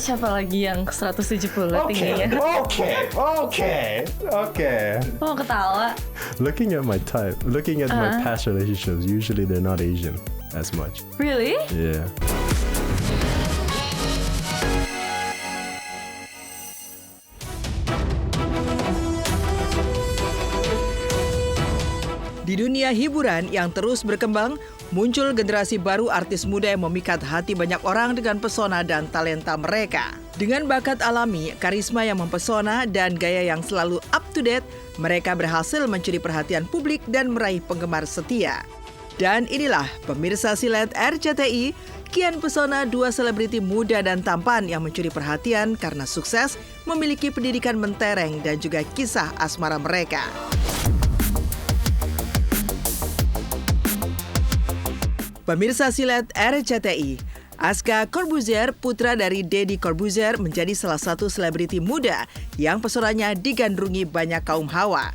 siapa lagi yang 170 tingginya? Okay. Oh, ketawa. Looking at my type, looking at my past relationships, usually they're not Asian as much. Really? Yeah. Di dunia hiburan yang terus berkembang, muncul generasi baru artis muda yang memikat hati banyak orang dengan pesona dan talenta mereka. Dengan bakat alami, karisma yang mempesona, dan gaya yang selalu up to date, mereka berhasil mencuri perhatian publik dan meraih penggemar setia. Dan inilah pemirsa silet RCTI, kian pesona dua selebriti muda dan tampan yang mencuri perhatian karena sukses, memiliki pendidikan mentereng dan juga kisah asmara mereka. Pemirsa silet RCTI, Aska Corbuzier, putra dari Deddy Corbuzier, menjadi salah satu selebriti muda yang pesonanya digandrungi banyak kaum hawa.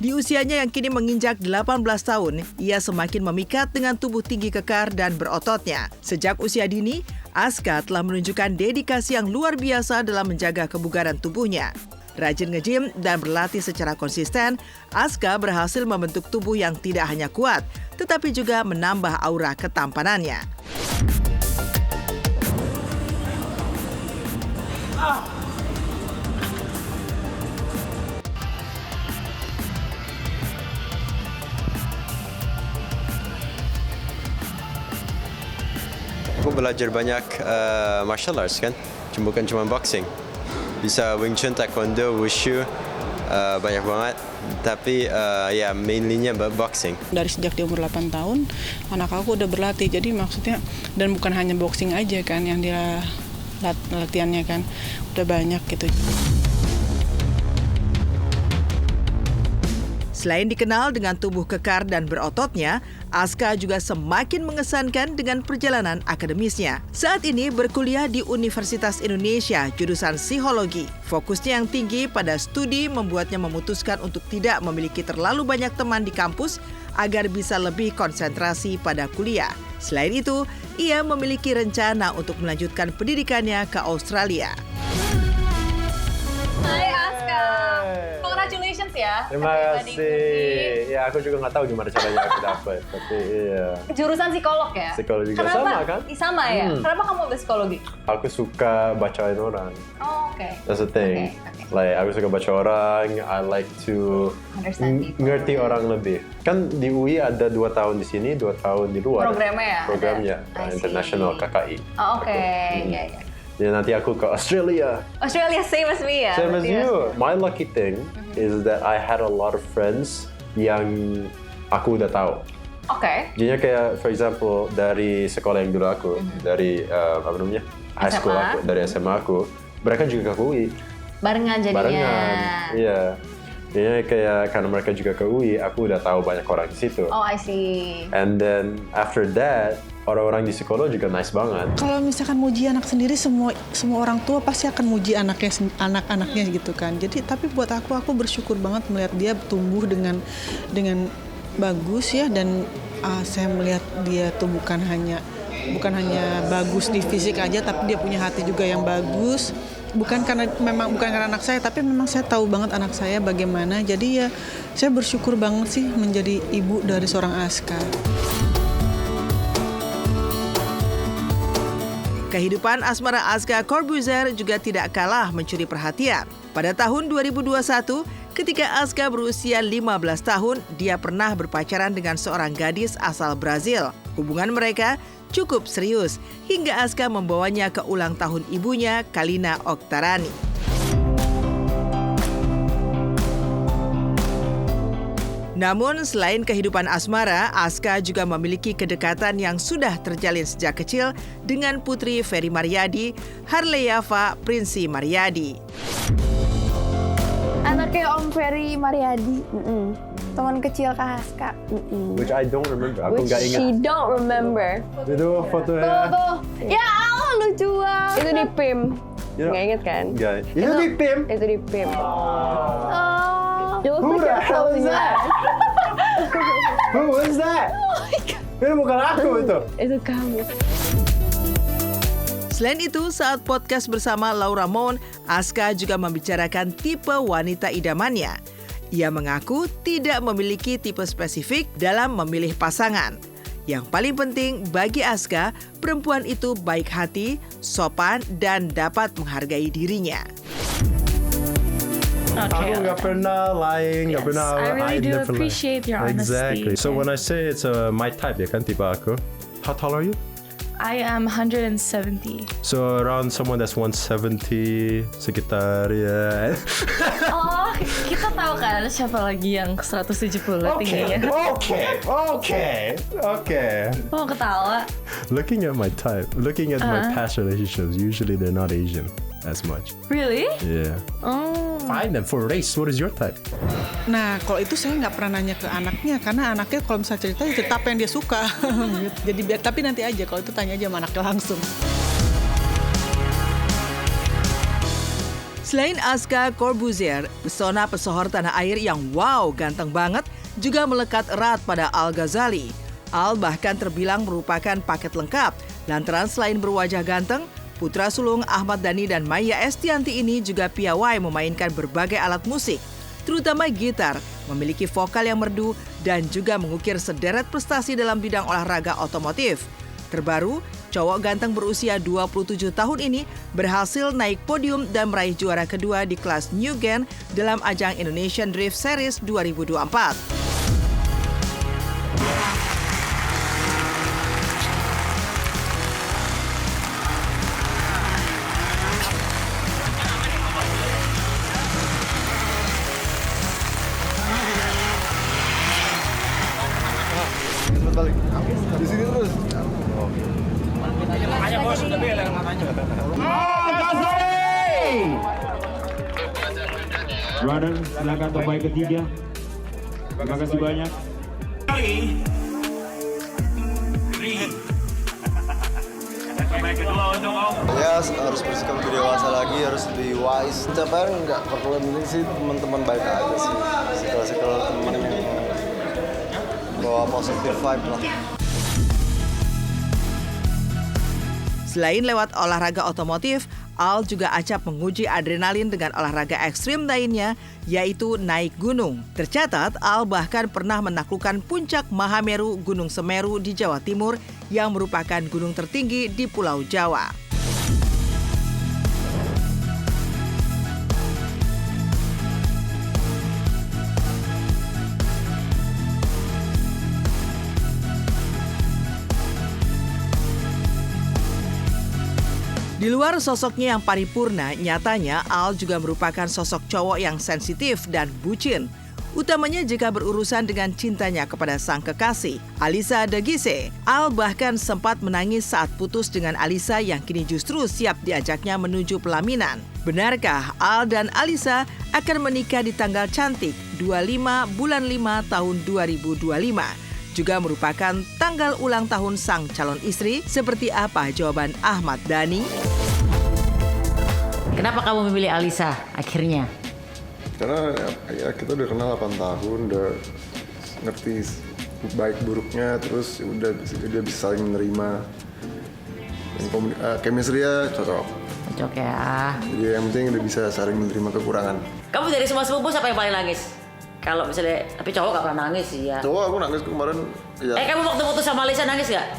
Di usianya yang kini menginjak 18 tahun, ia semakin memikat dengan tubuh tinggi kekar dan berototnya. Sejak usia dini, Aska telah menunjukkan dedikasi yang luar biasa dalam menjaga kebugaran tubuhnya. Rajin nge-gym dan berlatih secara konsisten, Aska berhasil membentuk tubuh yang tidak hanya kuat, tetapi juga menambah aura ketampanannya. Aku belajar banyak martial arts kan, bukan cuma boxing. Bisa Wing Chun, Taekwondo, Wushu, banyak banget. Tapi ya mainly-nya boxing. Dari sejak dia umur 8 tahun, anak aku udah berlatih. Jadi maksudnya, dan bukan hanya boxing aja kan yang dia latihannya kan, udah banyak gitu. Selain dikenal dengan tubuh kekar dan berototnya, Aska juga semakin mengesankan dengan perjalanan akademisnya. Saat ini berkuliah di Universitas Indonesia, jurusan psikologi. Fokusnya yang tinggi pada studi membuatnya memutuskan untuk tidak memiliki terlalu banyak teman di kampus agar bisa lebih konsentrasi pada kuliah. Selain itu, ia memiliki rencana untuk melanjutkan pendidikannya ke Australia. Hai Aska, congratulations ya. Terima kasih. Ya, aku juga nggak tahu gimana caranya aku dapet, tapi iya. Jurusan psikolog ya? Psikologi juga Kenapa? sama kan? Sama ya? Kenapa kamu ambil psikologi? Aku suka bacain orang. Oh, oke. That's the thing. Okay. Like, aku suka baca orang, I like to Understand people. ngerti orang lebih. Kan di UI ada 2 tahun di sini, 2 tahun di luar. Programnya ya? Programnya, I see. international KKI. Oh, oke. Iya. Ya, nanti aku ke Australia. Australia same as me ya? Same as berarti you. My lucky thing is that I had a lot of friends yang aku udah tahu. Oke. Jadinya kayak, for example, dari sekolah yang dulu aku, dari apa namanya, high school SMA. aku, dari SMA aku, mereka juga ke UI. Barengan jadinya. Barengan, iya. Jadinya kayak karena mereka juga ke UI, aku udah tahu banyak orang di situ. Oh, I see. And then after that, orang-orang di sekolah juga nice banget. Kalau misalkan muji anak sendiri, semua orang tua pasti akan muji anak-anaknya gitu kan. Jadi tapi buat aku bersyukur banget melihat dia tumbuh dengan bagus ya, dan saya melihat dia tuh bukan hanya bagus di fisik aja, tapi dia punya hati juga yang bagus. Bukan karena anak saya, tapi memang saya tahu banget anak saya bagaimana. Jadi ya saya bersyukur banget sih menjadi ibu dari seorang Aska. Kehidupan asmara Aska Corbuzier juga tidak kalah mencuri perhatian. Pada tahun 2021, ketika Aska berusia 15 tahun, dia pernah berpacaran dengan seorang gadis asal Brazil. Hubungan mereka cukup serius, hingga Aska membawanya ke ulang tahun ibunya, Kalina Oktarani. Namun, selain kehidupan asmara, Aska juga memiliki kedekatan yang sudah terjalin sejak kecil dengan putri Ferry Maryadi, Harleyava Prinsi Maryadi. Anaknya Om Ferry Maryadi, teman kecil Kak Aska. Which I don't remember, aku nggak ingat. She don't remember. Itu fotonya. Tuh. Ya Allah, lucu banget. Itu di PIM. Ya. Nggak inget kan? Nggak. Itu di PIM. Itu di PIM. Who the hell is that? Who was that? Oh my God. Itu bukan aku itu. Itu kamu. Selain itu, saat podcast bersama Laura Moon, Aska juga membicarakan tipe wanita idamannya. Ia mengaku tidak memiliki tipe spesifik dalam memilih pasangan. Yang paling penting bagi Aska, perempuan itu baik hati, sopan, dan dapat menghargai dirinya. Aku nggak pernah lying, nggak pernah. I really do never lie. appreciate your honesty. Exactly. So when I say it's my type, ya kan tipe aku. How tall are you? I am 170. So around someone that's 170, sekitar ya. Oh, kita tahu kan siapa lagi yang 170 tingginya. Okay. Mau ketawa? Looking at my type, looking at my past relationships, usually they're not Asian as much. Really? Yeah. Oh. Fine then, for race, what is your type? Nah, kalau itu saya nggak pernah nanya ke anaknya, karena anaknya kalau misalnya cerita, ya cerita apa yang dia suka. Jadi biar, tapi nanti aja, kalau itu tanya aja sama anaknya langsung. Selain Aska Corbuzier, pesona pesohor tanah air yang wow ganteng banget juga melekat erat pada Al Ghazali. Al bahkan terbilang merupakan paket lengkap, lantaran selain berwajah ganteng, putra sulung Ahmad Dhani dan Maya Estianti ini juga piawai memainkan berbagai alat musik, terutama gitar, memiliki vokal yang merdu, dan juga mengukir sederet prestasi dalam bidang olahraga otomotif. Terbaru, cowok ganteng berusia 27 tahun ini berhasil naik podium dan meraih juara kedua di kelas New Gen dalam ajang Indonesian Drift Series 2024. Di sini terus. Runner, silakan terbaik ketiga. Terima kasih banyak. Ya harus bersikap lebih dewasa lagi, harus lebih wise. Setiap hari nggak perlu ini sih, teman-teman baik aja sih. Sikap-sikap teman yang bawa positive vibe lah. Selain lewat olahraga otomotif, Al juga acap menguji adrenalin dengan olahraga ekstrim lainnya, yaitu naik gunung. Tercatat, Al bahkan pernah menaklukkan puncak Mahameru Gunung Semeru di Jawa Timur yang merupakan gunung tertinggi di Pulau Jawa. Di luar sosoknya yang paripurna, nyatanya Al juga merupakan sosok cowok yang sensitif dan bucin. Utamanya jika berurusan dengan cintanya kepada sang kekasih, Alisa Degise. Al bahkan sempat menangis saat putus dengan Alisa yang kini justru siap diajaknya menuju pelaminan. Benarkah Al dan Alisa akan menikah di tanggal cantik 25 bulan 5 tahun 2025? Juga merupakan tanggal ulang tahun sang calon istri. Seperti apa jawaban Ahmad Dhani? Kenapa kamu memilih Alisa akhirnya? Karena ya kita udah kenal 8 tahun, udah ngerti baik buruknya, terus udah bisa saling menerima. Dan chemistry-nya cocok. Cocok ya. Jadi yang penting udah bisa saling menerima kekurangan. Kamu dari semua sepupu siapa yang paling nangis? Kalau misalnya, tapi cowok gak pernah nangis sih ya. Cowok aku nangis kemarin. Ya. Kamu waktu putus sama Alisa nangis gak?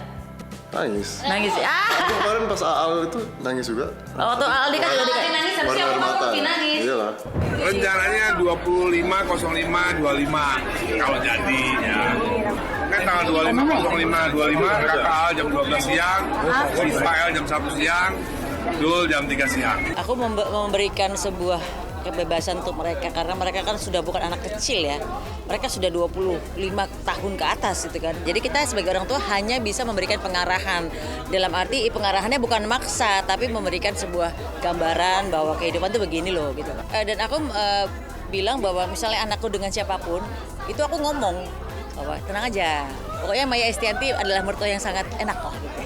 Nangis. Nangis ya? Aku kemarin pas Al itu nangis juga. Waktu Aldi kan juga nangis, harusnya aku mata. nangis. Iyalah. Rencananya 25.05.25 kalau jadi ya. Kan tanggal 25.05.25 kakak Al jam 12 siang, Ismail jam 1 siang, Dul jam 3 siang. Aku memberikan sebuah kebebasan untuk mereka karena mereka kan sudah bukan anak kecil ya. Mereka sudah 25 tahun ke atas gitu kan. Jadi kita sebagai orang tua hanya bisa memberikan pengarahan. Dalam arti pengarahannya bukan maksa tapi memberikan sebuah gambaran bahwa kehidupan itu begini loh gitu. Dan aku bilang bahwa misalnya anakku dengan siapapun, itu aku ngomong bahwa tenang aja. Pokoknya Maya Estianti adalah mertua yang sangat enak kok gitu.